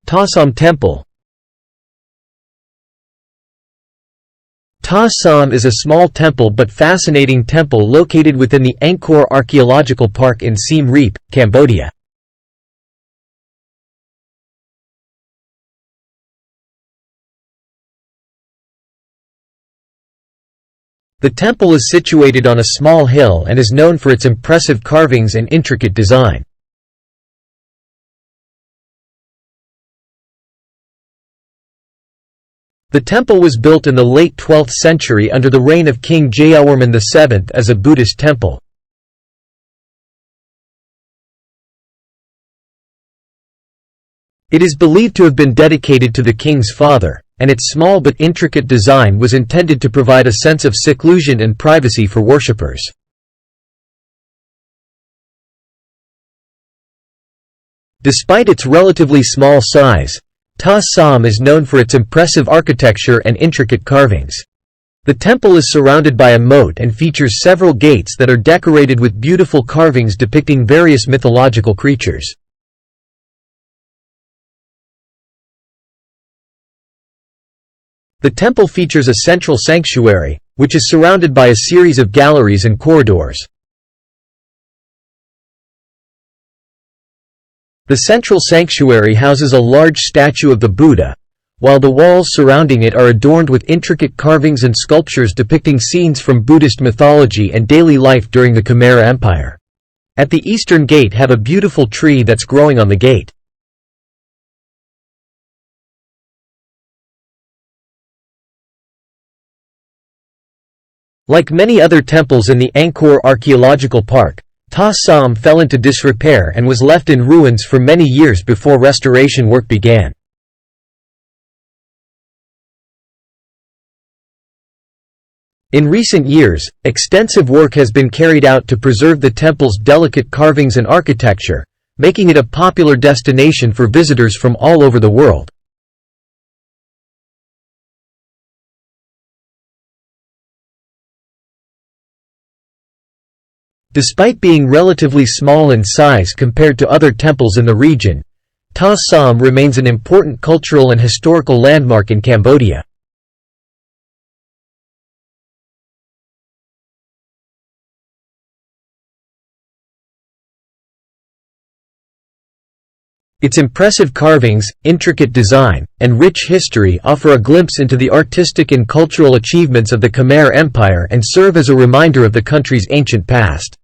Thom Temple. Thom is a small temple but fascinating temple located within the Angkor Archaeological Park in Siem Reap, Cambodia. The temple is situated on a small hill and is known for its impressive carvings and intricate design. The temple was built in the late 12th century under the reign of King Jayawarman VII as a Buddhist temple. It is believed to have been dedicated to the king's father, and its small but intricate design was intended to provide a sense of seclusion and privacy for worshippers. Despite its relatively small size, Thom is known for its impressive architecture and intricate carvings. The temple is surrounded by a moat and features several gates that are decorated with beautiful carvings depicting various mythological creatures. The temple features a central sanctuary, which is surrounded by a series of galleries and corridors. The central sanctuary houses a large statue of the Buddha, while the walls surrounding it are adorned with intricate carvings and sculptures depicting scenes from Buddhist mythology and daily life during the Khmer Empire. At the eastern gate have a beautiful tree that's growing on the gate. Like many other temples in the Angkor Archaeological Park, Thom fell into disrepair and was left in ruins for many years before restoration work began. In recent years, extensive work has been carried out to preserve the temple's delicate carvings and architecture, making it a popular destination for visitors from all over the world. Despite being relatively small in size compared to other temples in the region, Thom remains an important cultural and historical landmark in Cambodia. Its impressive carvings, intricate design, and rich history offer a glimpse into the artistic and cultural achievements of the Khmer Empire and serve as a reminder of the country's ancient past.